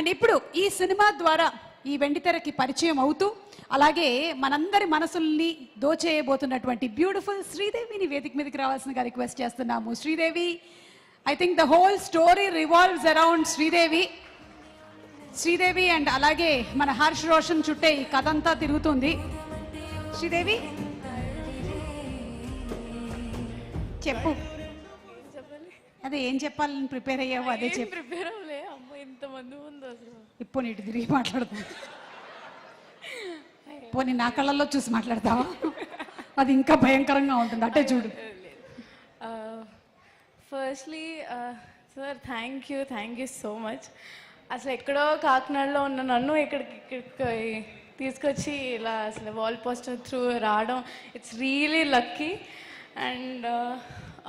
And ఇప్పుడు ఈ cinema ద్వారా ఈ వెండితెరకి పరిచయం అవుతూ అలాగే మనందరి మనసుల్ని దోచేయబోతున్నటువంటి బ్యూటిఫుల్ శ్రీదేవిని వేదిక మీదకి రావాల్సిందిగా రిక్వెస్ట్ చేస్తున్నాము. Sridevi, I think the whole story revolves around Sridevi and అలాగే మన హర్ష్ రోషన్ చుట్టే ఈ కథ అంతా తిరుగుతుంది. శ్రీదేవి చెప్పు, అదే ఏం చెప్పాలని ప్రిపేర్ అయ్యావు అదే చెప్పు. ప్రిపేర్ అవ్వలే అమ్మ, ఇంతమంది ముందు అసలు. ఇప్పుడు నీటి తిరిగి మాట్లాడుతుంది. పోనీ నా కళ్ళల్లో చూసి మాట్లాడతావా? అది ఇంకా భయంకరంగా ఉంటుంది, అంటే చూడు. Firstly sir thank you so much. అసలు ఎక్కడో కాకినాడలో ఉన్న నన్ను ఇక్కడికి తీసుకొచ్చి ఇలా అసలు వాల్ పోస్టర్ త్రూ రావడం, it's really lucky. And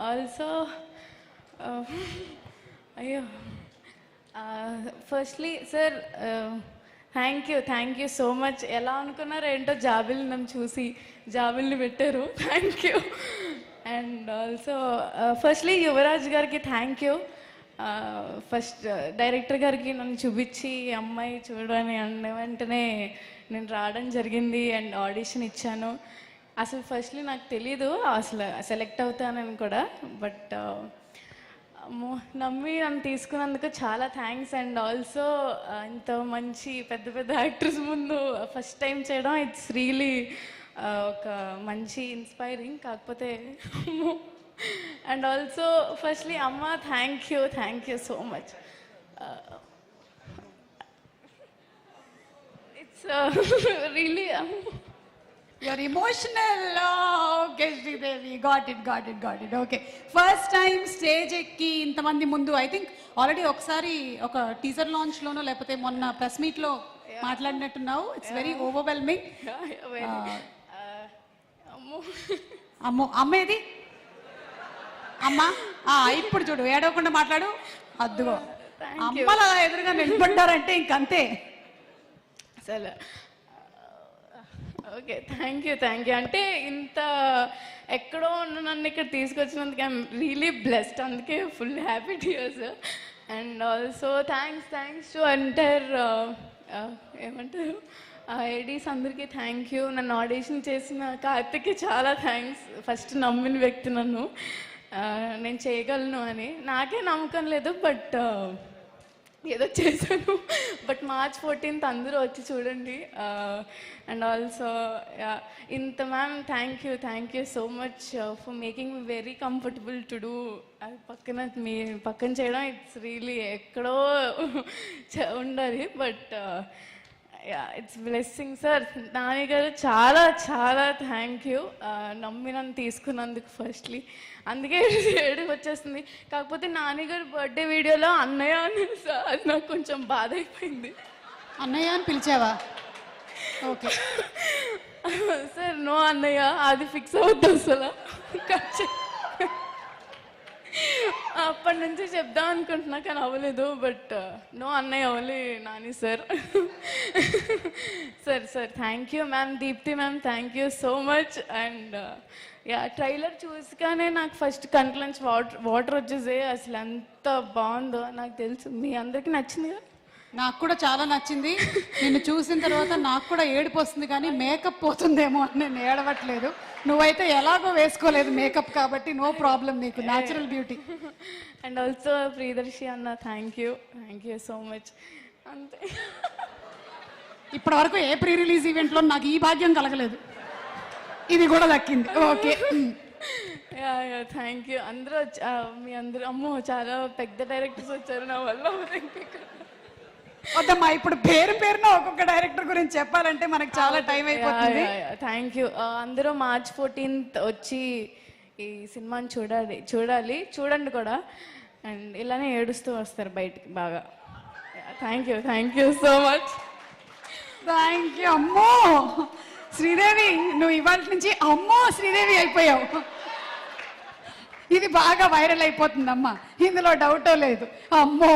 also అయ్యో, firstly sir thank you so much. ఎలా అనుకున్నారు ఏంటో, జాబిల్ని నన్ను చూసి జాబిల్ని పెట్టారు. Thank you. And also firstly Yuvaraj గారికి థ్యాంక్ యూ. ఫస్ట్ డైరెక్టర్ గారికి నన్ను చూపించి అమ్మాయి చూడని అన్న వెంటనే నేను రావడం జరిగింది అండ్ ఆడిషన్ ఇచ్చాను. అసలు ఫస్ట్లీ నాకు తెలీదు అసలు సెలెక్ట్ అవుతానని కూడా, బట్ నమ్మి నన్ను తీసుకున్నందుకు చాలా థ్యాంక్స్. అండ్ ఆల్సో ఇంత మంచి పెద్ద పెద్ద యాక్టర్స్ ముందు ఫస్ట్ టైం చేయడం, ఇట్స్ రియలీ ఒక మంచి ఇన్స్పైరింగ్. కాకపోతే అండ్ ఆల్సో ఫస్ట్లీ అమ్మ thank you so much. It's really You're emotional. Okay, Sridevi. Got it. Okay. First time stage ekki ఇంతమంది ముందు ఐ థింక్ ఆల్రెడీ ఒకసారి ఒక టీజర్ లాంచ్ లోనో లేకపోతే మొన్న ప్రెస్ మీట్ లో మాట్లాడినట్టున్నావు. It's very overwhelming. అమ్మేది అమ్మా, ఇప్పుడు చూడు, ఏడవకుండా మాట్లాడు. అద్దుగో అమ్మలా ఎదురుగా నిలబడ్డారంటే ఇంకంతే అసలు. Okay, thank you. అంటే ఇంత ఎక్కడో ఉన్న నన్ను ఇక్కడ తీసుకొచ్చినందుకు ఐఎమ్ రియలీ బ్లెస్డ్. అందుకే full happy to hear sir. And also thanks to entire ఏమంటారు ఐడీస్ అందరికీ థ్యాంక్ యూ. నన్ను ఆడిషన్ చేసిన కార్తిక్కి చాలా థ్యాంక్స్. ఫస్ట్ నమ్మిన వ్యక్తి నన్ను, నేను చేయగలను అని. నాకే నమ్మకం లేదు, బట్ ఏదో చేశాను. బట్ March 14th అందరూ వచ్చి చూడండి. అండ్ ఆల్సో ఇంత ma'am thank you so much for making me very comfortable to do. అది మీ పక్కన చేయడం ఇట్స్ రియలీ ఎక్కడో ఉండాలి, but it's blessing sir. Nani గారు చాలా థ్యాంక్ యూ. నమ్మి నన్ను తీసుకున్నందుకు ఫస్ట్లీ. అందుకే ఏడుపు వచ్చేస్తుంది. కాకపోతే నాని గారు బర్త్డే వీడియోలో అన్నయ్య అని సార్, అది నాకు కొంచెం బాధ అయిపోయింది. అన్నయ్య అని పిలిచావా? ఓకే సార్, నో అన్నయ్య, అది ఫిక్స్ అవుతుంది అసలు. అప్పటి నుంచి చెప్దాం అనుకుంటున్నా కానీ అవ్వలేదు, బట్ నో అన్నయ్య, only Nani sir. Sir thank you ma'am. Deepti ma'am thank you so much. And trailer చూసిగానే నాకు ఫస్ట్ కంట్లోంచి వాటర్ వచ్చేసాయి. అసలు ఎంత బాగుందో నాకు తెలుసు. మీ అందరికీ నచ్చింది కదా? నాకు కూడా చాలా నచ్చింది. నిన్ను చూసిన తర్వాత నాకు కూడా ఏడుపు వస్తుంది, కానీ మేకప్ పోతుందేమో అని నేను ఏడవట్లేదు. నువ్వైతే ఎలాగో వేసుకోలేదు మేకప్, కాబట్టి నో ప్రాబ్లం, నీకు natural beauty. And also Priyadarshi అన్న థ్యాంక్ యూ సో మచ్. అంతే. ఇప్పటి వరకు ఏ ప్రీ రిలీజ్ ఈవెంట్లో నాకు ఈ భాగ్యం కలగలేదు, ఇది కూడా దక్కింది. Okay, thank you. అందరూ మీ అందరూ అమ్మో చాలా పెద్ద డైరెక్టర్స్ వచ్చారు నా వల్ల. వద్దమ్మా, ఇప్పుడు పేరున ఒక్కొక్క డైరెక్టర్ గురించి చెప్పాలంటే మనకు చాలా టైం అయిపోతుంది. Thank you. అందరూ March 14th వచ్చి ఈ సినిమాని చూడండి కూడా. అండ్ ఇలానే ఏడుస్తూ వస్తారు బయటికి బాగా. Thank you so much. Thank you. అమ్మో శ్రీదేవి, నువ్వు ఇవాళ నుంచి అమ్మో శ్రీదేవి అయిపోయావు. ఇది బాగా వైరల్ అయిపోతుందమ్మా, ఇందులో డౌటో లేదు. అమ్మో